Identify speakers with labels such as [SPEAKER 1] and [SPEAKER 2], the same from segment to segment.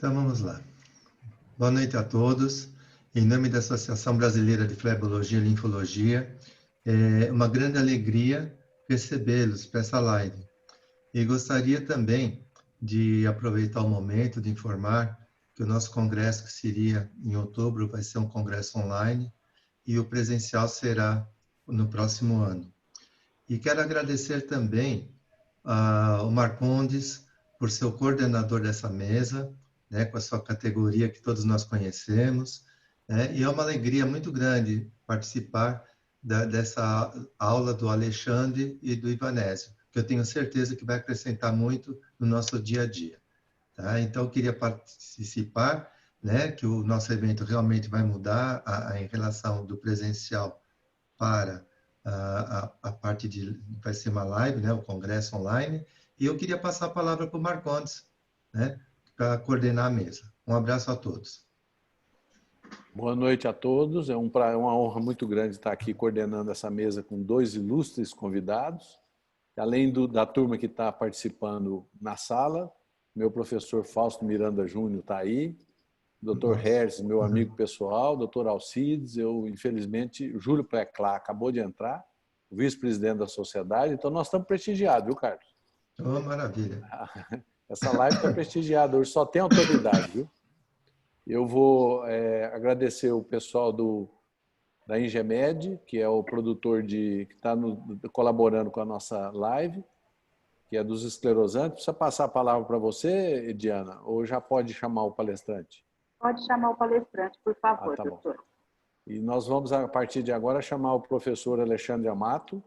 [SPEAKER 1] Então vamos lá. Boa noite a todos. Em nome da Associação Brasileira de Flebologia e Linfologia, é uma grande alegria recebê-los para essa live. E gostaria também de aproveitar o momento de informar que o nosso congresso, que seria em outubro, vai ser um congresso online e o presencial será no próximo ano. E quero agradecer também ao Marcondes por ser o coordenador dessa mesa, né, com a sua categoria que todos nós conhecemos, né, e é uma alegria muito grande participar dessa aula do Alexandre e do Ivanésio, que eu tenho certeza que vai acrescentar muito no nosso dia a dia. Tá? Então, eu queria participar, né, que o nosso evento realmente vai mudar em relação do presencial para a parte de... vai ser uma live, né, o congresso online, e eu queria passar a palavra para o Marcondes, né, para coordenar a mesa. Um abraço a todos.
[SPEAKER 2] Boa noite a todos. É uma honra muito grande estar aqui coordenando essa mesa com dois ilustres convidados. Além da turma que está participando na sala, meu professor Fausto Miranda Júnior está aí, Dr. Herz, meu amigo pessoal, Dr. Alcides, infelizmente, o Júlio Pleclá acabou de entrar, o vice-presidente da sociedade, então nós estamos prestigiados, viu, Carlos?
[SPEAKER 1] Oh, maravilha.
[SPEAKER 2] Essa live está prestigiada, hoje só tem autoridade, viu? Eu vou agradecer o pessoal da Ingemed, que é o produtor que está colaborando com a nossa live, que é dos esclerosantes. Precisa passar a palavra para você, Diana, ou já pode chamar o palestrante?
[SPEAKER 3] Pode chamar o palestrante, por favor,
[SPEAKER 2] tá
[SPEAKER 3] doutor.
[SPEAKER 2] Bom. E nós vamos, a partir de agora, chamar o professor Alexandre Amato,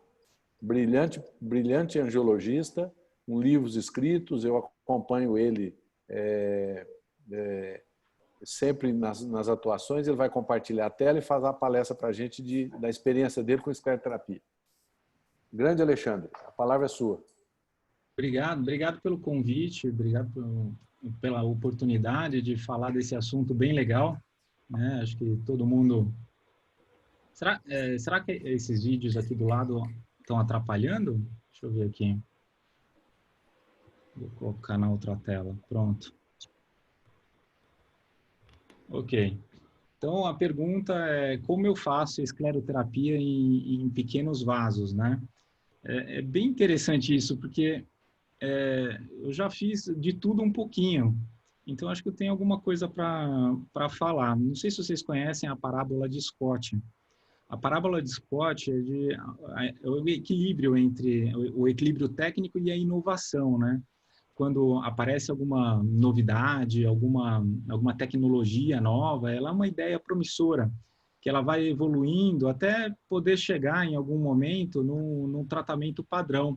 [SPEAKER 2] brilhante angiologista, com livros escritos, eu acompanho ele sempre nas atuações, ele vai compartilhar a tela e fazer a palestra para a gente da experiência dele com escleroterapia. Grande Alexandre, a palavra é sua.
[SPEAKER 4] Obrigado pelo convite, obrigado pela oportunidade de falar desse assunto bem legal, né? Acho que todo mundo... Será que esses vídeos aqui do lado estão atrapalhando? Deixa eu ver aqui. Vou colocar na outra tela. Pronto. Ok. Então, a pergunta é como eu faço escleroterapia em pequenos vasos, né? É bem interessante isso, porque eu já fiz de tudo um pouquinho. Então, acho que eu tenho alguma coisa para falar. Não sei se vocês conhecem a parábola de Scott. A parábola de Scott é o equilíbrio entre o equilíbrio técnico e a inovação, né? Quando aparece alguma novidade, alguma tecnologia nova, ela é uma ideia promissora, que ela vai evoluindo até poder chegar em algum momento num tratamento padrão,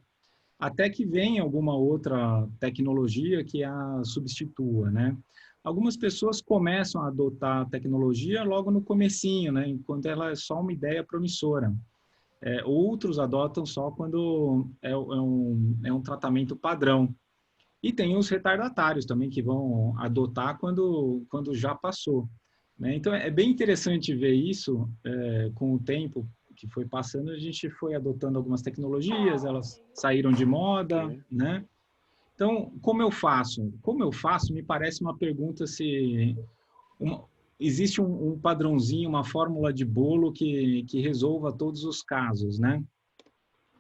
[SPEAKER 4] até que venha alguma outra tecnologia que a substitua, né? Algumas pessoas começam a adotar a tecnologia logo no comecinho, né? Enquanto ela é só uma ideia promissora. Outros adotam só quando é um tratamento padrão. E tem os retardatários também, que vão adotar quando já passou, né? Então, é bem interessante ver isso com o tempo que foi passando. A gente foi adotando algumas tecnologias, elas saíram de moda, né? Então, como eu faço? Como eu faço, me parece uma pergunta se... existe um padrãozinho, uma fórmula de bolo que resolva todos os casos, né?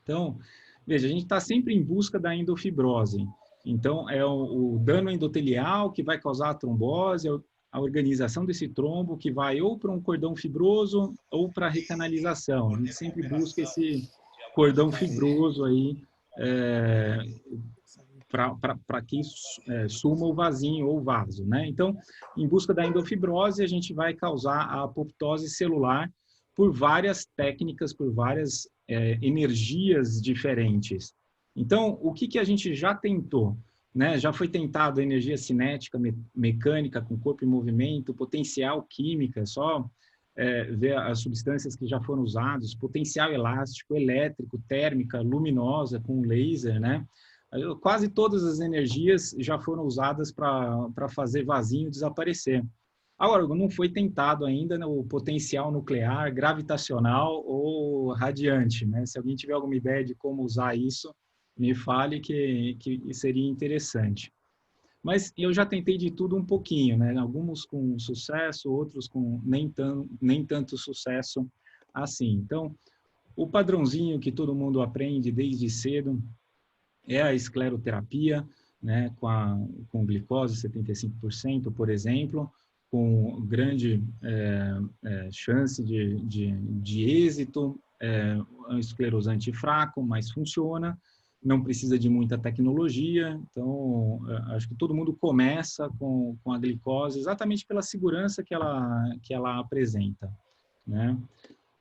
[SPEAKER 4] Então, veja, a gente está sempre em busca da endofibrose. Então, é o dano endotelial que vai causar a trombose, a organização desse trombo que vai ou para um cordão fibroso ou para a recanalização. A gente sempre busca esse cordão fibroso aí para que suma o vasinho ou o vaso, né? Então, em busca da endofibrose, a gente vai causar a apoptose celular por várias técnicas, por várias energias diferentes. Então, o que a gente já tentou? Né? Já foi tentado a energia cinética, mecânica, com corpo em movimento, potencial química, só ver as substâncias que já foram usadas, potencial elástico, elétrico, térmica, luminosa, com laser, né? Quase todas as energias já foram usadas para fazer vasinho desaparecer. Agora, não foi tentado ainda, né, o potencial nuclear, gravitacional ou radiante, né? Se alguém tiver alguma ideia de como usar isso, me fale que seria interessante. Mas eu já tentei de tudo um pouquinho, né? Alguns com sucesso, outros com nem tanto sucesso assim. Então, o padrãozinho que todo mundo aprende desde cedo é a escleroterapia, né? Com glicose 75%, por exemplo, com grande chance de êxito, um esclerosante fraco, mas funciona, não precisa de muita tecnologia, então acho que todo mundo começa com a glicose exatamente pela segurança que ela apresenta, né?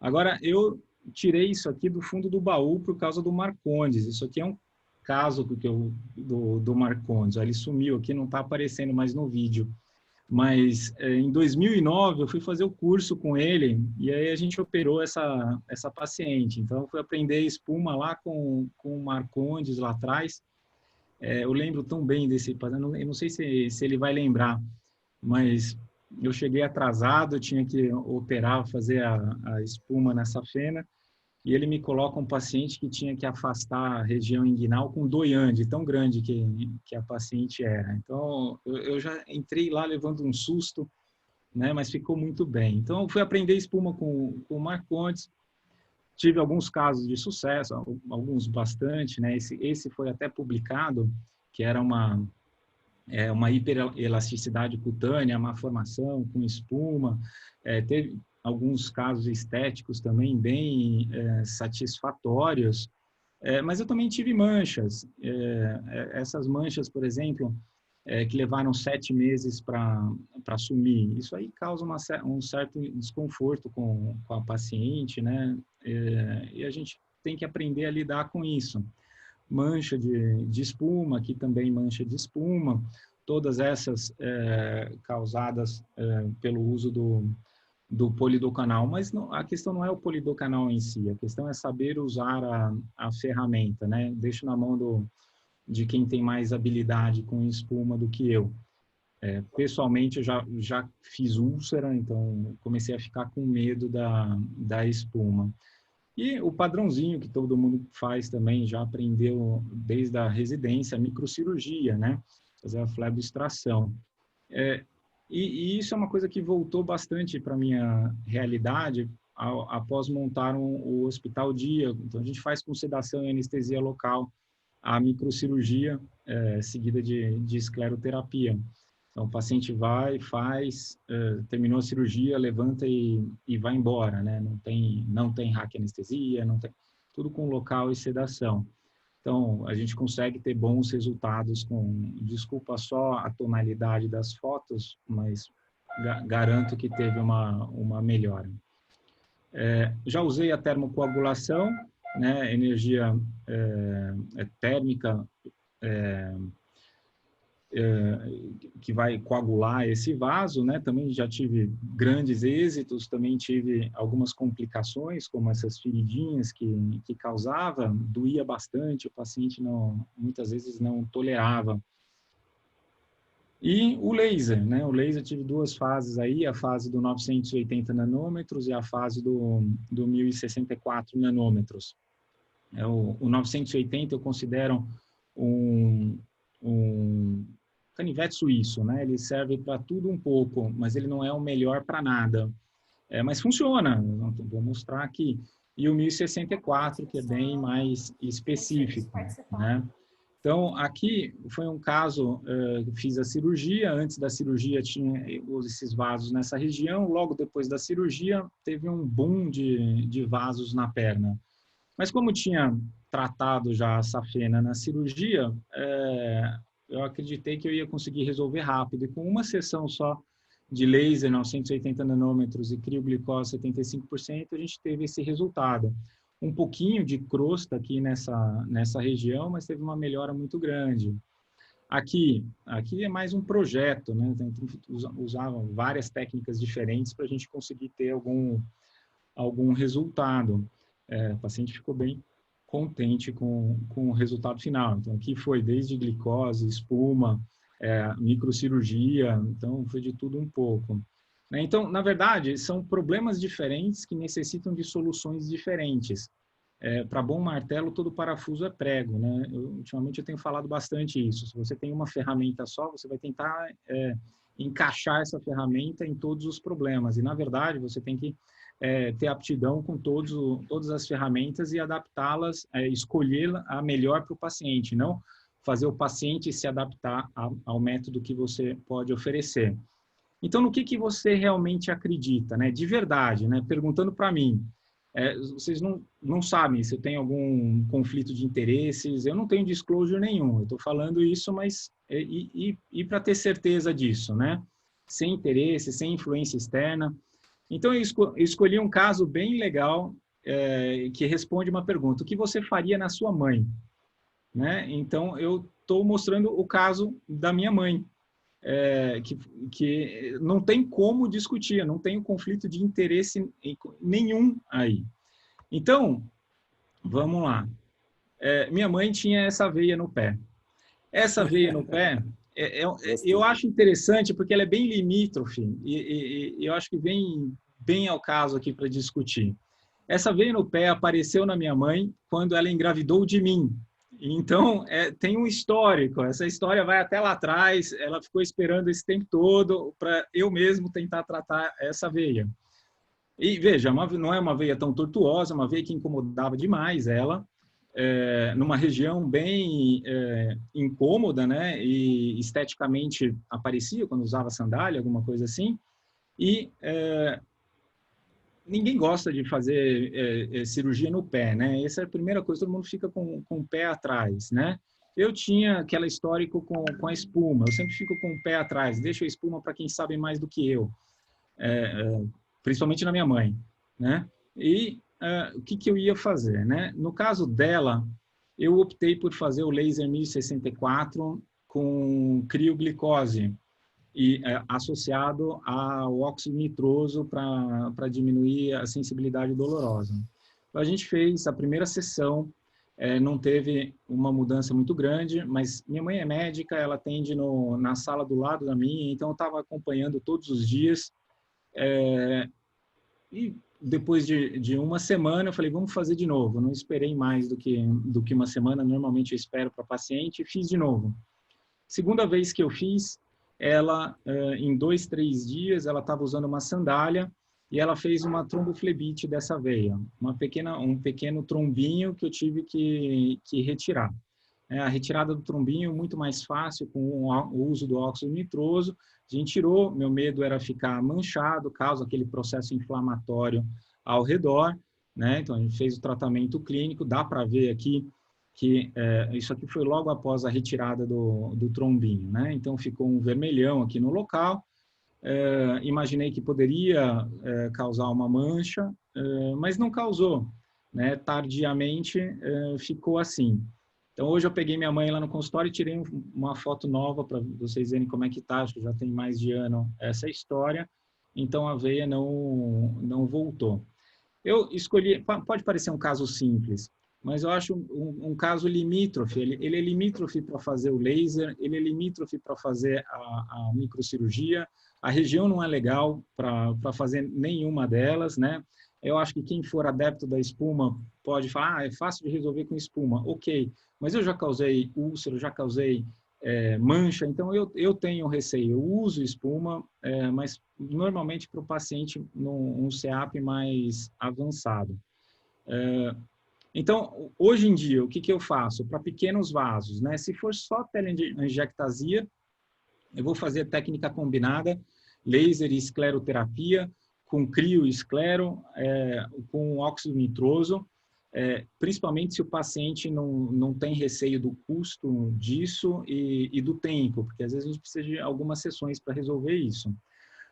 [SPEAKER 4] Agora, eu tirei isso aqui do fundo do baú por causa do Marcondes, isso aqui é um caso do Marcondes, ele sumiu aqui, não está aparecendo mais no vídeo, mas em 2009 eu fui fazer o curso com ele e aí a gente operou essa paciente. Então eu fui aprender espuma lá com o Marcondes lá atrás. Eu lembro tão bem desse paciente, eu não sei se ele vai lembrar, mas eu cheguei atrasado, eu tinha que operar, fazer a espuma nessa fena, e ele me coloca um paciente que tinha que afastar a região inguinal com doian, de tão grande que a paciente era. Então, eu já entrei lá levando um susto, né, mas ficou muito bem. Então, eu fui aprender espuma com o Marcondes, tive alguns casos de sucesso, alguns bastante, né, esse foi até publicado, que era uma hiperelasticidade cutânea, má formação com espuma, teve alguns casos estéticos também bem satisfatórios, mas eu também tive manchas. Essas manchas, por exemplo, que levaram 7 meses para sumir, isso aí causa um certo desconforto com a paciente, né? E a gente tem que aprender a lidar com isso. Mancha de espuma, aqui também mancha de espuma, todas essas causadas pelo uso do polidocanal, mas não, a questão não é o polidocanal em si, a questão é saber usar a ferramenta, né? Deixo na mão de quem tem mais habilidade com espuma do que eu. Pessoalmente, eu já fiz úlcera, então comecei a ficar com medo da espuma. E o padrãozinho que todo mundo faz também, já aprendeu desde a residência, a microcirurgia, né? Fazer a fleboextração. E isso é uma coisa que voltou bastante para a minha realidade após montar o Hospital Dia. Então, a gente faz com sedação e anestesia local a microcirurgia seguida de escleroterapia. Então, o paciente vai, faz, terminou a cirurgia, levanta e vai embora, né? Não tem raquianestesia, não tem, tudo com local e sedação. Então, a gente consegue ter bons resultados com, desculpa só a tonalidade das fotos, mas garanto que teve uma melhora. Já usei a termocoagulação, né? Energia térmica, que vai coagular esse vaso, né? Também já tive grandes êxitos, também tive algumas complicações, como essas feridinhas que causava, doía bastante, o paciente muitas vezes não tolerava. E o laser, né? O laser tive 2 fases aí, a fase do 980 nanômetros e a fase do 1064 nanômetros. O 980 eu considero um canivete suíço, né? Ele serve para tudo um pouco, mas ele não é o melhor para nada. Mas funciona, vou mostrar aqui. E o 1064, que é bem mais específico, né? Então, aqui foi um caso, fiz a cirurgia, antes da cirurgia tinha esses vasos nessa região, logo depois da cirurgia teve um boom de vasos na perna. Mas como tinha tratado já a safena na cirurgia, eu acreditei que eu ia conseguir resolver rápido. E com uma sessão só de laser, 980 nanômetros e crioglicose 75%, a gente teve esse resultado. Um pouquinho de crosta aqui nessa região, mas teve uma melhora muito grande. Aqui é mais um projeto, né? Usavam várias técnicas diferentes para a gente conseguir ter algum resultado. O paciente ficou bem contente com o resultado final. Então, aqui foi desde glicose, espuma, microcirurgia, então foi de tudo um pouco. Então, na verdade, são problemas diferentes que necessitam de soluções diferentes. para bom martelo, todo parafuso é prego, né? Ultimamente eu tenho falado bastante isso. Se você tem uma ferramenta só, você vai tentar encaixar essa ferramenta em todos os problemas. E, na verdade, você tem que ter aptidão com todas as ferramentas e adaptá-las, escolher a melhor para o paciente, não fazer o paciente se adaptar ao método que você pode oferecer. Então, no que você realmente acredita, né? De verdade, né? Perguntando para mim, vocês não sabem se eu tenho algum conflito de interesses, eu não tenho disclosure nenhum, eu estou falando isso, mas e para ter certeza disso, né? Sem interesse, sem influência externa. Então, eu escolhi um caso bem legal que responde uma pergunta: o que você faria na sua mãe? Né? Então, eu estou mostrando o caso da minha mãe, que não tem como discutir, não tem um conflito de interesse nenhum aí. Então, vamos lá. Minha mãe tinha essa veia no pé. Essa veia no pé, eu acho interessante porque ela é bem limítrofe e eu acho que vem bem ao caso aqui para discutir. Essa veia no pé apareceu na minha mãe quando ela engravidou de mim. Então, tem um histórico, essa história vai até lá atrás, ela ficou esperando esse tempo todo para eu mesmo tentar tratar essa veia. E veja, não é uma veia tão tortuosa, uma veia que incomodava demais ela, numa região bem incômoda, né? E esteticamente aparecia quando usava sandália, alguma coisa assim. E ninguém gosta de fazer cirurgia no pé, né? Essa é a primeira coisa, todo mundo fica com o pé atrás, né? Eu tinha aquela histórico com a espuma, eu sempre fico com o pé atrás, deixo a espuma para quem sabe mais do que eu, principalmente na minha mãe, né? E o que eu ia fazer, né? No caso dela, eu optei por fazer o laser 1064 com crioglicose, e associado ao óxido nitroso para diminuir a sensibilidade dolorosa. Então, a gente fez a primeira sessão, não teve uma mudança muito grande, mas minha mãe é médica, ela atende na sala do lado da minha, então eu estava acompanhando todos os dias, e depois de uma semana eu falei, vamos fazer de novo. Eu não esperei mais do que uma semana, normalmente eu espero para paciente, e fiz de novo. Segunda vez que eu fiz, ela, em 2, 3 dias, ela estava usando uma sandália e ela fez uma tromboflebite dessa veia, um pequeno trombinho que eu tive que retirar. A retirada do trombinho é muito mais fácil com o uso do óxido nitroso. A gente tirou, meu medo era ficar manchado, causa aquele processo inflamatório ao redor, né? Então, a gente fez o tratamento clínico, dá para ver aqui que isso aqui foi logo após a retirada do trombinho, né? Então, ficou um vermelhão aqui no local. Imaginei que poderia causar uma mancha, mas não causou, né? Tardiamente, ficou assim. Então, hoje eu peguei minha mãe lá no consultório e tirei uma foto nova para vocês verem como é que tá. Acho que já tem mais de ano essa história. Então, a veia não voltou. Eu escolhi, pode parecer um caso simples, mas eu acho um caso limítrofe. Ele é limítrofe para fazer o laser, ele é limítrofe para fazer a microcirurgia. A região não é legal para fazer nenhuma delas, né? Eu acho que quem for adepto da espuma pode falar, é fácil de resolver com espuma. Ok, mas eu já causei úlcera, já causei mancha, então eu tenho receio. Eu uso espuma, mas normalmente para o paciente num CEAP mais avançado. Então, hoje em dia, o que eu faço? Para pequenos vasos, né? Se for só telangiectasia, eu vou fazer técnica combinada, laser e escleroterapia, com crio e esclero, com óxido nitroso, principalmente se o paciente não tem receio do custo disso e do tempo, porque às vezes a gente precisa de algumas sessões para resolver isso.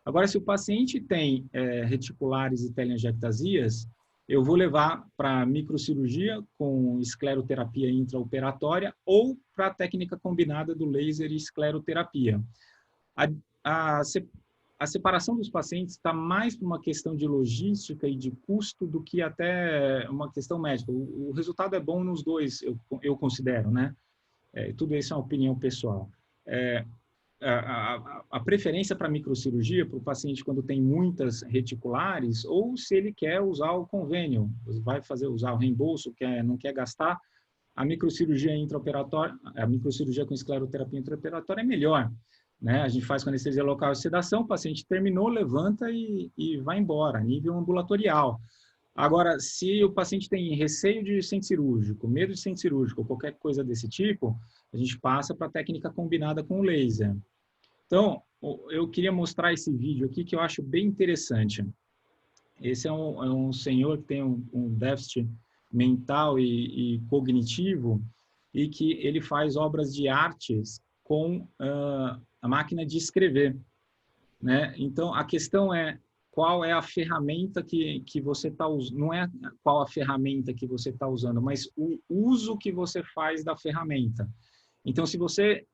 [SPEAKER 4] Agora, se o paciente tem reticulares e telangiectasias, eu vou levar para microcirurgia com escleroterapia intraoperatória ou para a técnica combinada do laser e escleroterapia. A separação dos pacientes está mais por uma questão de logística e de custo do que até uma questão médica. O resultado é bom nos dois, eu considero, né? Tudo isso é uma opinião pessoal. a preferência para microcirurgia para o paciente quando tem muitas reticulares, ou se ele quer usar o convênio, vai usar o reembolso, não quer gastar, a microcirurgia intraoperatória, a microcirurgia com escleroterapia intraoperatória é melhor, né? A gente faz com anestesia local e sedação, o paciente terminou, levanta e vai embora, nível ambulatorial. Agora, se o paciente tem receio de centro cirúrgico, medo de centro cirúrgico, qualquer coisa desse tipo, a gente passa para a técnica combinada com o laser. Então, eu queria mostrar esse vídeo aqui que eu acho bem interessante. Esse é um senhor que tem um déficit mental e cognitivo e que ele faz obras de artes com a máquina de escrever, né? Então, a questão é qual é a ferramenta que você está usando. Não é qual a ferramenta que você está usando, mas o uso que você faz da ferramenta. Então, se você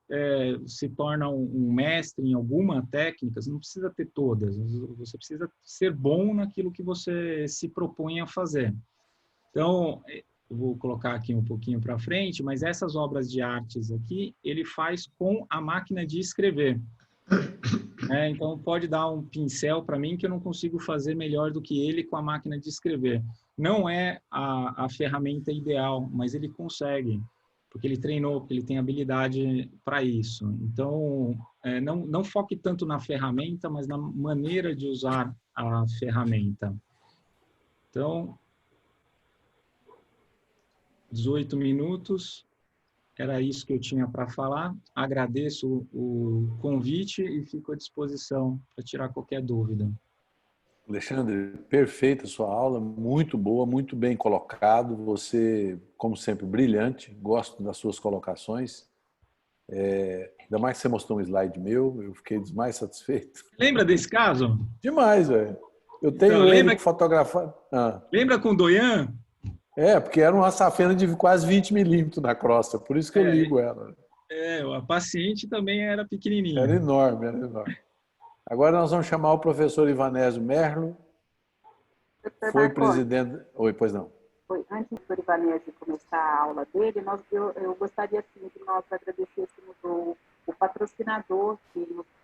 [SPEAKER 4] se torna um mestre em alguma técnica, você não precisa ter todas, você precisa ser bom naquilo que você se propõe a fazer. Então, eu vou colocar aqui um pouquinho para frente, mas essas obras de artes aqui, ele faz com a máquina de escrever. Então, pode dar um pincel para mim que eu não consigo fazer melhor do que ele com a máquina de escrever. Não é a ferramenta ideal, mas ele consegue, porque ele treinou, porque ele tem habilidade para isso. Então, não foque tanto na ferramenta, mas na maneira de usar a ferramenta. Então, 18 minutos. Era isso que eu tinha para falar. Agradeço o convite e fico à disposição para tirar qualquer dúvida.
[SPEAKER 2] Alexandre, perfeita a sua aula, muito boa, muito bem colocado. Você, como sempre, brilhante. Gosto das suas colocações. Ainda mais que você mostrou um slide meu, eu fiquei mais satisfeito.
[SPEAKER 4] Lembra desse caso?
[SPEAKER 2] Demais, velho. Eu tenho
[SPEAKER 4] Então,
[SPEAKER 2] ele fotografado.
[SPEAKER 4] Lembra com o Doyan?
[SPEAKER 2] Porque era uma safena de quase 20 milímetros na crosta, por isso que eu ligo ela.
[SPEAKER 4] A paciente também era pequenininha.
[SPEAKER 2] Era enorme, era enorme. Agora nós vamos chamar o professor Ivanésio Merlo. Foi presidente... Oi, pois não.
[SPEAKER 3] Antes do Ivanésio começar a aula dele, eu gostaria assim, que nós agradecêssemos o patrocinador que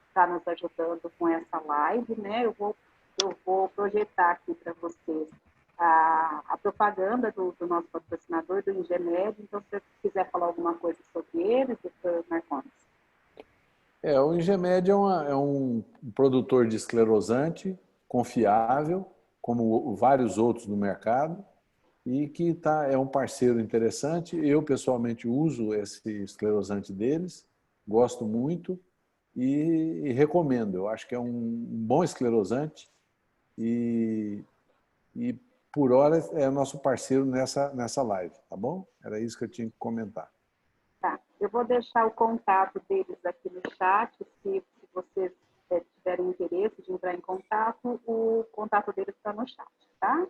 [SPEAKER 3] está nos ajudando com essa live, né? Eu vou projetar aqui para vocês a propaganda do nosso patrocinador, do Ingemed. Então, se você quiser falar alguma coisa sobre ele, doutor Marcondes.
[SPEAKER 2] O Ingemed é um produtor de esclerosante confiável, como vários outros no mercado, e que é um parceiro interessante. Eu, pessoalmente, uso esse esclerosante deles, gosto muito e recomendo. Eu acho que é um bom esclerosante e por hora, é nosso parceiro nessa live, tá bom? Era isso que eu tinha que comentar.
[SPEAKER 3] Tá. Eu vou deixar o contato deles aqui no chat, se vocês tiverem interesse de entrar em contato, o contato deles está no chat, tá?